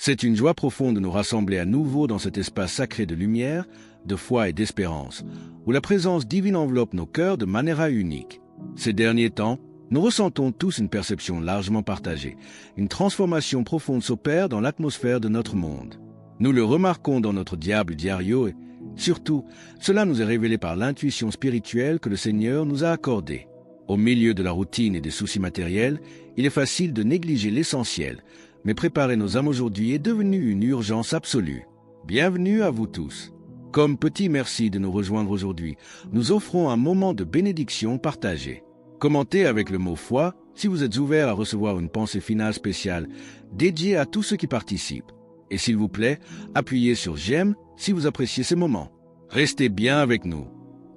C'est une joie profonde de nous rassembler à nouveau dans cet espace sacré de lumière, de foi et d'espérance, où la présence divine enveloppe nos cœurs de manière unique. Ces derniers temps, nous ressentons tous une perception largement partagée. Une transformation profonde s'opère dans l'atmosphère de notre monde. Nous le remarquons dans notre diable diario et, surtout, cela nous est révélé par l'intuition spirituelle que le Seigneur nous a accordée. Au milieu de la routine et des soucis matériels, il est facile de négliger l'essentiel, mais préparer nos âmes aujourd'hui est devenu une urgence absolue. Bienvenue à vous tous. Comme petit merci de nous rejoindre aujourd'hui, nous offrons un moment de bénédiction partagée. Commentez avec le mot « foi » si vous êtes ouvert à recevoir une pensée finale spéciale dédiée à tous ceux qui participent. Et s'il vous plaît, appuyez sur « j'aime » si vous appréciez ces moments. Restez bien avec nous,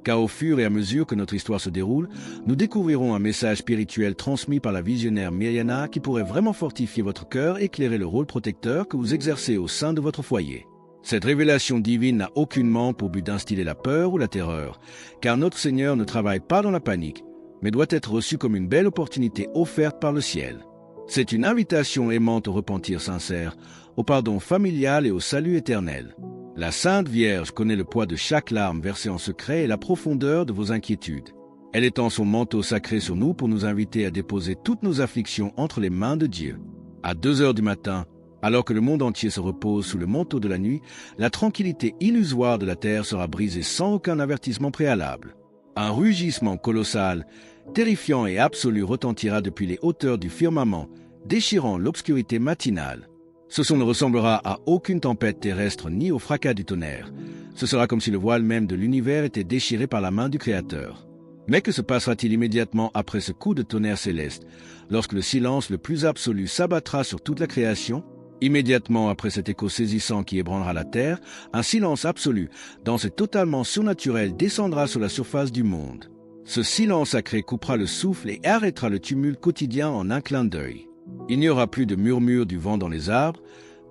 car au fur et à mesure que notre histoire se déroule, nous découvrirons un message spirituel transmis par la visionnaire Myriana qui pourrait vraiment fortifier votre cœur et éclairer le rôle protecteur que vous exercez au sein de votre foyer. Cette révélation divine n'a aucunement pour but d'instiller la peur ou la terreur, car notre Seigneur ne travaille pas dans la panique, mais doit être reçue comme une belle opportunité offerte par le ciel. C'est une invitation aimante au repentir sincère, au pardon familial et au salut éternel. La Sainte Vierge connaît le poids de chaque larme versée en secret et la profondeur de vos inquiétudes. Elle étend son manteau sacré sur nous pour nous inviter à déposer toutes nos afflictions entre les mains de Dieu. À 2 heures du matin, alors que le monde entier se repose sous le manteau de la nuit, la tranquillité illusoire de la terre sera brisée sans aucun avertissement préalable. Un rugissement colossal, terrifiant et absolu retentira depuis les hauteurs du firmament, déchirant l'obscurité matinale. Ce son ne ressemblera à aucune tempête terrestre ni au fracas du tonnerre. Ce sera comme si le voile même de l'univers était déchiré par la main du Créateur. Mais que se passera-t-il immédiatement après ce coup de tonnerre céleste, lorsque le silence le plus absolu s'abattra sur toute la création? Immédiatement après cet écho saisissant qui ébranlera la terre, un silence absolu, dense et totalement surnaturel, descendra sur la surface du monde. Ce silence sacré coupera le souffle et arrêtera le tumulte quotidien en un clin d'œil. Il n'y aura plus de murmure du vent dans les arbres,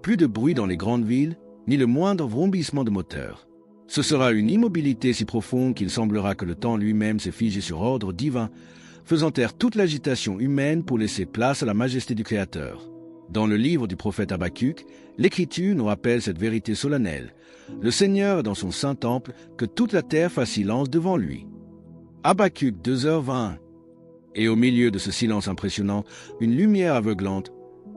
plus de bruit dans les grandes villes, ni le moindre vrombissement de moteur. Ce sera une immobilité si profonde qu'il semblera que le temps lui-même s'est figé sur ordre divin, faisant taire toute l'agitation humaine pour laisser place à la majesté du Créateur. Dans le livre du prophète Habacuc, l'Écriture nous rappelle cette vérité solennelle. Le Seigneur est dans son saint temple, que toute la terre fasse silence devant lui. Habacuc 2h20. Et au milieu de ce silence impressionnant, une lumière aveuglante,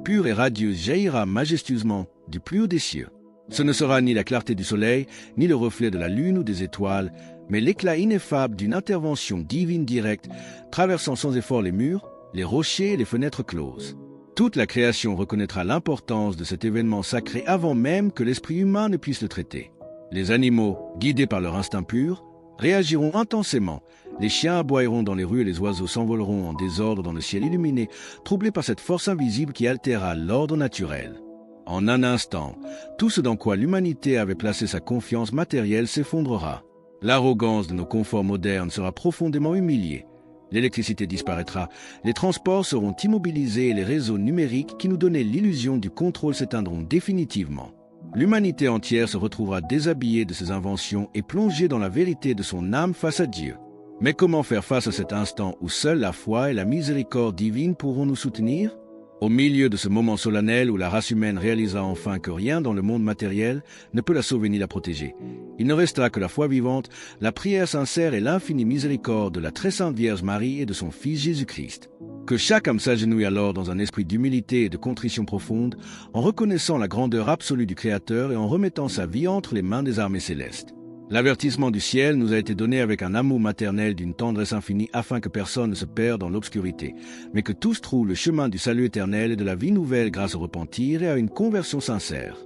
pure et radieuse, jaillira majestueusement du plus haut des cieux. Ce ne sera ni la clarté du soleil, ni le reflet de la lune ou des étoiles, mais l'éclat ineffable d'une intervention divine directe, traversant sans effort les murs, les rochers et les fenêtres closes. Toute la création reconnaîtra l'importance de cet événement sacré avant même que l'esprit humain ne puisse le traiter. Les animaux, guidés par leur instinct pur, réagiront intensément. Les chiens aboieront dans les rues et les oiseaux s'envoleront en désordre dans le ciel illuminé, troublés par cette force invisible qui altérera l'ordre naturel. En un instant, tout ce dans quoi l'humanité avait placé sa confiance matérielle s'effondrera. L'arrogance de nos conforts modernes sera profondément humiliée. L'électricité disparaîtra, les transports seront immobilisés et les réseaux numériques qui nous donnaient l'illusion du contrôle s'éteindront définitivement. L'humanité entière se retrouvera déshabillée de ses inventions et plongée dans la vérité de son âme face à Dieu. Mais comment faire face à cet instant où seule la foi et la miséricorde divine pourront nous soutenir? Au milieu de ce moment solennel où la race humaine réalisera enfin que rien dans le monde matériel ne peut la sauver ni la protéger, il ne restera que la foi vivante, la prière sincère et l'infinie miséricorde de la très sainte Vierge Marie et de son Fils Jésus-Christ. Que chaque âme s'agenouille alors dans un esprit d'humilité et de contrition profonde, en reconnaissant la grandeur absolue du Créateur et en remettant sa vie entre les mains des armées célestes. L'avertissement du ciel nous a été donné avec un amour maternel d'une tendresse infinie afin que personne ne se perde dans l'obscurité, mais que tous trouvent le chemin du salut éternel et de la vie nouvelle grâce au repentir et à une conversion sincère.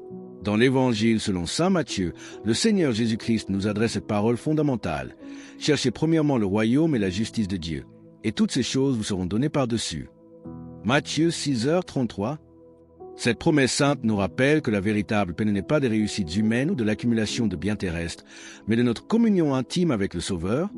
Dans l'Évangile selon saint Matthieu, le Seigneur Jésus-Christ nous adresse cette parole fondamentale. Cherchez premièrement le royaume et la justice de Dieu, et toutes ces choses vous seront données par-dessus. Matthieu 6h33. Cette promesse sainte nous rappelle que la véritable paix n'est pas des réussites humaines ou de l'accumulation de biens terrestres, mais de notre communion intime avec le Sauveur,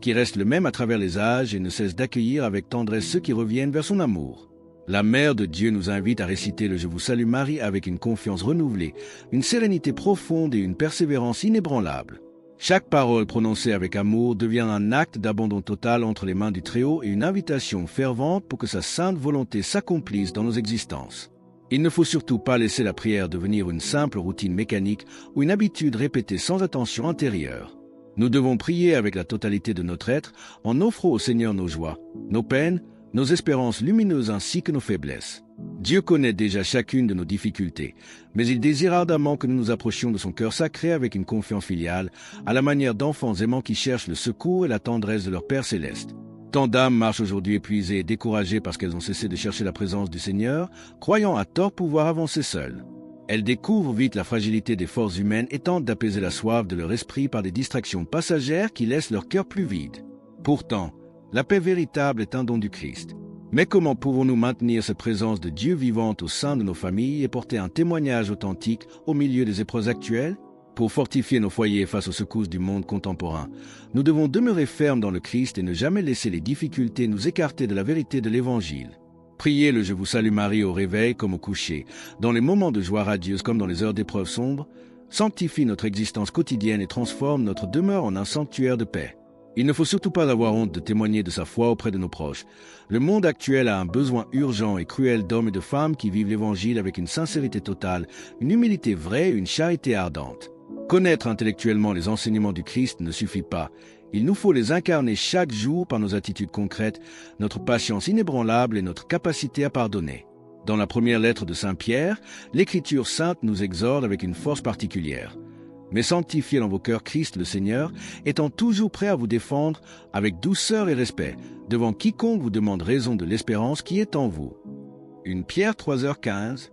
qui reste le même à travers les âges et ne cesse d'accueillir avec tendresse ceux qui reviennent vers son amour. La Mère de Dieu nous invite à réciter le « Je vous salue Marie » avec une confiance renouvelée, une sérénité profonde et une persévérance inébranlable. Chaque parole prononcée avec amour devient un acte d'abandon total entre les mains du Très-Haut et une invitation fervente pour que sa sainte volonté s'accomplisse dans nos existences. Il ne faut surtout pas laisser la prière devenir une simple routine mécanique ou une habitude répétée sans attention intérieure. Nous devons prier avec la totalité de notre être en offrant au Seigneur nos joies, nos peines, nos espérances lumineuses ainsi que nos faiblesses. Dieu connaît déjà chacune de nos difficultés, mais il désire ardemment que nous nous approchions de son cœur sacré avec une confiance filiale, à la manière d'enfants aimants qui cherchent le secours et la tendresse de leur Père céleste. Tant d'âmes marchent aujourd'hui épuisées et découragées parce qu'elles ont cessé de chercher la présence du Seigneur, croyant à tort pouvoir avancer seules. Elles découvrent vite la fragilité des forces humaines et tentent d'apaiser la soif de leur esprit par des distractions passagères qui laissent leur cœur plus vide. Pourtant, la paix véritable est un don du Christ. Mais comment pouvons-nous maintenir cette présence de Dieu vivante au sein de nos familles et porter un témoignage authentique au milieu des épreuves actuelles? Pour fortifier nos foyers face aux secousses du monde contemporain, nous devons demeurer fermes dans le Christ et ne jamais laisser les difficultés nous écarter de la vérité de l'Évangile. Priez le « Je vous salue Marie » au réveil comme au coucher, dans les moments de joie radieuse comme dans les heures d'épreuves sombres, sanctifie notre existence quotidienne et transforme notre demeure en un sanctuaire de paix. Il ne faut surtout pas avoir honte de témoigner de sa foi auprès de nos proches. Le monde actuel a un besoin urgent et cruel d'hommes et de femmes qui vivent l'Évangile avec une sincérité totale, une humilité vraie et une charité ardente. Connaître intellectuellement les enseignements du Christ ne suffit pas. Il nous faut les incarner chaque jour par nos attitudes concrètes, notre patience inébranlable et notre capacité à pardonner. Dans la première lettre de Saint Pierre, l'Écriture sainte nous exhorte avec une force particulière. Mais sanctifiez dans vos cœurs Christ le Seigneur, étant toujours prêt à vous défendre avec douceur et respect, devant quiconque vous demande raison de l'espérance qui est en vous. 1 Pierre 3h15.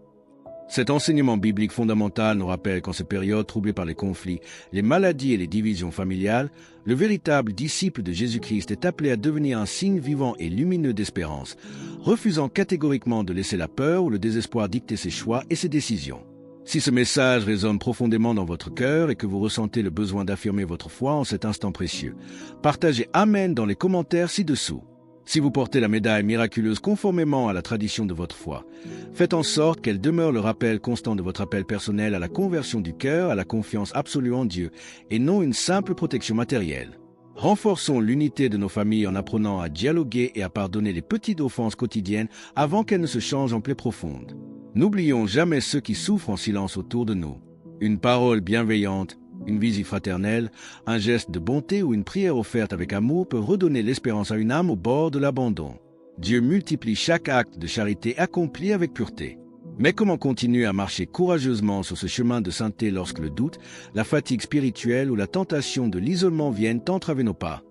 Cet enseignement biblique fondamental nous rappelle qu'en ces périodes troublées par les conflits, les maladies et les divisions familiales, le véritable disciple de Jésus-Christ est appelé à devenir un signe vivant et lumineux d'espérance, refusant catégoriquement de laisser la peur ou le désespoir dicter ses choix et ses décisions. Si ce message résonne profondément dans votre cœur et que vous ressentez le besoin d'affirmer votre foi en cet instant précieux, partagez Amen dans les commentaires ci-dessous. Si vous portez la médaille miraculeuse conformément à la tradition de votre foi, faites en sorte qu'elle demeure le rappel constant de votre appel personnel à la conversion du cœur, à la confiance absolue en Dieu, et non une simple protection matérielle. Renforçons l'unité de nos familles en apprenant à dialoguer et à pardonner les petites offenses quotidiennes avant qu'elles ne se changent en plaies profondes. N'oublions jamais ceux qui souffrent en silence autour de nous. Une parole bienveillante, une visite fraternelle, un geste de bonté ou une prière offerte avec amour peut redonner l'espérance à une âme au bord de l'abandon. Dieu multiplie chaque acte de charité accompli avec pureté. Mais comment continuer à marcher courageusement sur ce chemin de sainteté lorsque le doute, la fatigue spirituelle ou la tentation de l'isolement viennent entraver nos pas?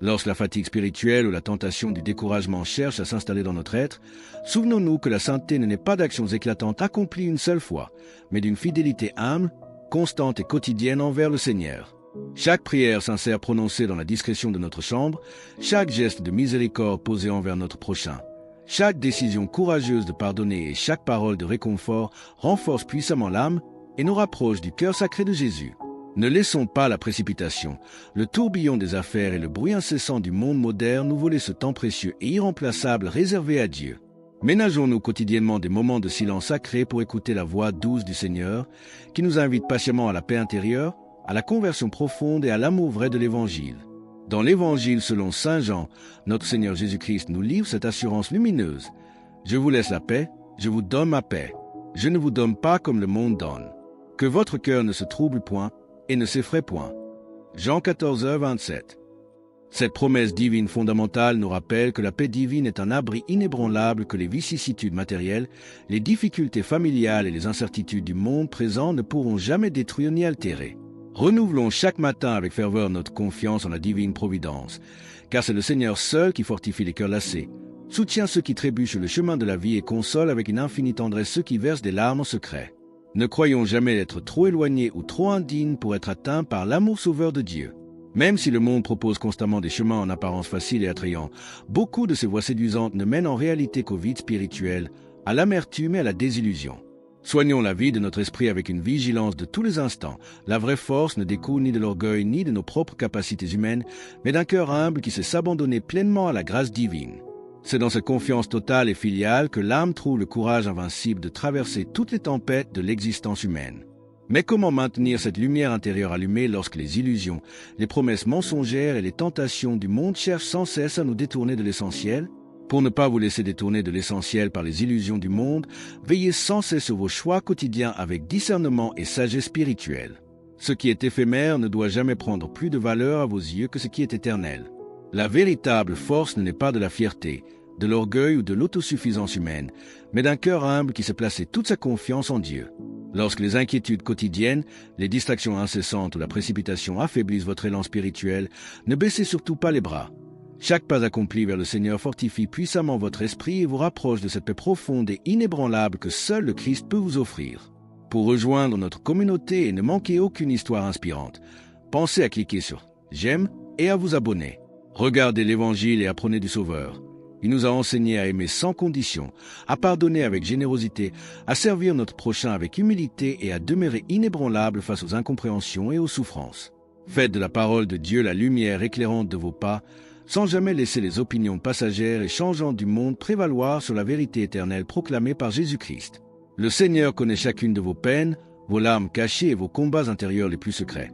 Lorsque la fatigue spirituelle ou la tentation du découragement cherchent à s'installer dans notre être, souvenons-nous que la sainteté n'est pas d'actions éclatantes accomplies une seule fois, mais d'une fidélité humble, constante et quotidienne envers le Seigneur. Chaque prière sincère prononcée dans la discrétion de notre chambre, chaque geste de miséricorde posé envers notre prochain, chaque décision courageuse de pardonner et chaque parole de réconfort renforce puissamment l'âme et nous rapproche du cœur sacré de Jésus. Ne laissons pas la précipitation, le tourbillon des affaires et le bruit incessant du monde moderne nous voler ce temps précieux et irremplaçable réservé à Dieu. Ménageons-nous quotidiennement des moments de silence sacré pour écouter la voix douce du Seigneur, qui nous invite patiemment à la paix intérieure, à la conversion profonde et à l'amour vrai de l'Évangile. Dans l'Évangile selon Saint Jean, notre Seigneur Jésus-Christ nous livre cette assurance lumineuse. « Je vous laisse la paix, je vous donne ma paix. Je ne vous donne pas comme le monde donne. Que votre cœur ne se trouble point et ne s'effraie point. » Jean 14h27. Cette promesse divine fondamentale nous rappelle que la paix divine est un abri inébranlable que les vicissitudes matérielles, les difficultés familiales et les incertitudes du monde présent ne pourront jamais détruire ni altérer. Renouvelons chaque matin avec ferveur notre confiance en la divine providence, car c'est le Seigneur seul qui fortifie les cœurs lassés, soutient ceux qui trébuchent le chemin de la vie et console avec une infinie tendresse ceux qui versent des larmes en secret. Ne croyons jamais être trop éloignés ou trop indignes pour être atteints par l'amour sauveur de Dieu. Même si le monde propose constamment des chemins en apparence faciles et attrayants, beaucoup de ces voies séduisantes ne mènent en réalité qu'au vide spirituel, à l'amertume et à la désillusion. Soignons la vie de notre esprit avec une vigilance de tous les instants. La vraie force ne découle ni de l'orgueil ni de nos propres capacités humaines, mais d'un cœur humble qui sait s'abandonner pleinement à la grâce divine. C'est dans cette confiance totale et filiale que l'âme trouve le courage invincible de traverser toutes les tempêtes de l'existence humaine. Mais comment maintenir cette lumière intérieure allumée lorsque les illusions, les promesses mensongères et les tentations du monde cherchent sans cesse à nous détourner de l'essentiel? Pour ne pas vous laisser détourner de l'essentiel par les illusions du monde, veillez sans cesse sur vos choix quotidiens avec discernement et sagesse spirituelle. Ce qui est éphémère ne doit jamais prendre plus de valeur à vos yeux que ce qui est éternel. La véritable force n'est pas de la fierté, de l'orgueil ou de l'autosuffisance humaine, mais d'un cœur humble qui sait placer toute sa confiance en Dieu. Lorsque les inquiétudes quotidiennes, les distractions incessantes ou la précipitation affaiblissent votre élan spirituel, ne baissez surtout pas les bras. Chaque pas accompli vers le Seigneur fortifie puissamment votre esprit et vous rapproche de cette paix profonde et inébranlable que seul le Christ peut vous offrir. Pour rejoindre notre communauté et ne manquer aucune histoire inspirante, pensez à cliquer sur « J'aime » et à vous abonner. Regardez l'Évangile et apprenez du Sauveur. Il nous a enseigné à aimer sans condition, à pardonner avec générosité, à servir notre prochain avec humilité et à demeurer inébranlable face aux incompréhensions et aux souffrances. Faites de la parole de Dieu la lumière éclairante de vos pas, sans jamais laisser les opinions passagères et changeantes du monde prévaloir sur la vérité éternelle proclamée par Jésus-Christ. Le Seigneur connaît chacune de vos peines, vos larmes cachées et vos combats intérieurs les plus secrets.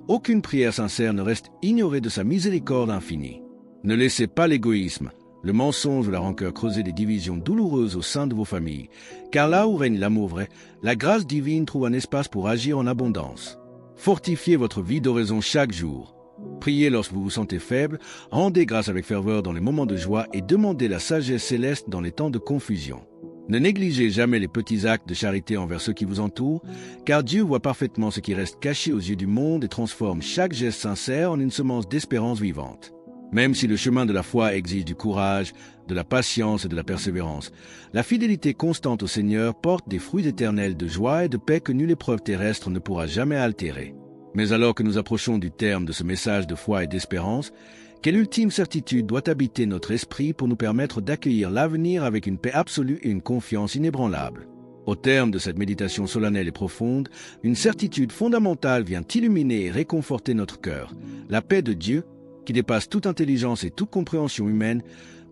Aucune prière sincère ne reste ignorée de sa miséricorde infinie. Ne laissez pas l'égoïsme, le mensonge ou la rancœur creuser des divisions douloureuses au sein de vos familles, car là où règne l'amour vrai, la grâce divine trouve un espace pour agir en abondance. Fortifiez votre vie d'oraison chaque jour. Priez lorsque vous vous sentez faible, rendez grâce avec ferveur dans les moments de joie et demandez la sagesse céleste dans les temps de confusion. Ne négligez jamais les petits actes de charité envers ceux qui vous entourent, car Dieu voit parfaitement ce qui reste caché aux yeux du monde et transforme chaque geste sincère en une semence d'espérance vivante. Même si le chemin de la foi exige du courage, de la patience et de la persévérance, la fidélité constante au Seigneur porte des fruits éternels de joie et de paix que nulle épreuve terrestre ne pourra jamais altérer. Mais alors que nous approchons du terme de ce message de foi et d'espérance, quelle ultime certitude doit habiter notre esprit pour nous permettre d'accueillir l'avenir avec une paix absolue et une confiance inébranlable? Au terme de cette méditation solennelle et profonde, une certitude fondamentale vient illuminer et réconforter notre cœur. La paix de Dieu, qui dépasse toute intelligence et toute compréhension humaine,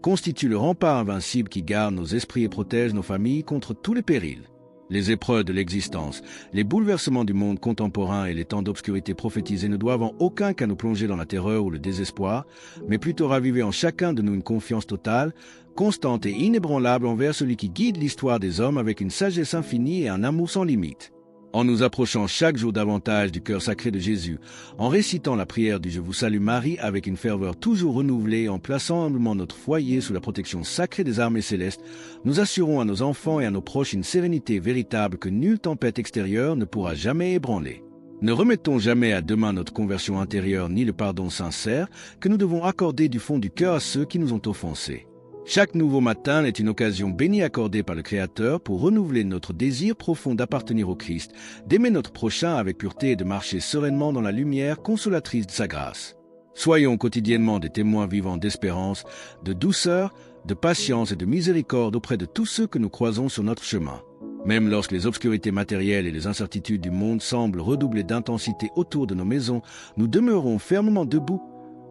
constitue le rempart invincible qui garde nos esprits et protège nos familles contre tous les périls. Les épreuves de l'existence, les bouleversements du monde contemporain et les temps d'obscurité prophétisés ne doivent en aucun cas nous plonger dans la terreur ou le désespoir, mais plutôt raviver en chacun de nous une confiance totale, constante et inébranlable envers celui qui guide l'histoire des hommes avec une sagesse infinie et un amour sans limite. En nous approchant chaque jour davantage du cœur sacré de Jésus, en récitant la prière du « Je vous salue Marie » avec une ferveur toujours renouvelée, en plaçant humblement notre foyer sous la protection sacrée des armées célestes, nous assurons à nos enfants et à nos proches une sérénité véritable que nulle tempête extérieure ne pourra jamais ébranler. Ne remettons jamais à demain notre conversion intérieure ni le pardon sincère que nous devons accorder du fond du cœur à ceux qui nous ont offensés. Chaque nouveau matin est une occasion bénie accordée par le Créateur pour renouveler notre désir profond d'appartenir au Christ, d'aimer notre prochain avec pureté et de marcher sereinement dans la lumière consolatrice de sa grâce. Soyons quotidiennement des témoins vivants d'espérance, de douceur, de patience et de miséricorde auprès de tous ceux que nous croisons sur notre chemin. Même lorsque les obscurités matérielles et les incertitudes du monde semblent redoubler d'intensité autour de nos maisons, nous demeurons fermement debout,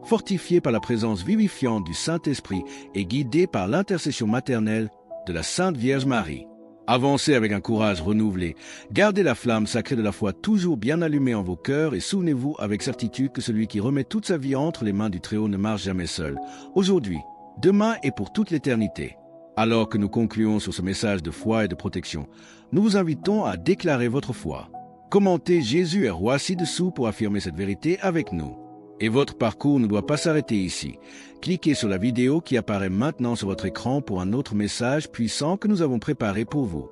fortifiés par la présence vivifiante du Saint-Esprit et guidés par l'intercession maternelle de la Sainte Vierge Marie. Avancez avec un courage renouvelé, gardez la flamme sacrée de la foi toujours bien allumée en vos cœurs et souvenez-vous avec certitude que celui qui remet toute sa vie entre les mains du Très-Haut ne marche jamais seul, aujourd'hui, demain et pour toute l'éternité. Alors que nous concluons sur ce message de foi et de protection, nous vous invitons à déclarer votre foi. Commentez Jésus est roi ci-dessous pour affirmer cette vérité avec nous. Et votre parcours ne doit pas s'arrêter ici. Cliquez sur la vidéo qui apparaît maintenant sur votre écran pour un autre message puissant que nous avons préparé pour vous.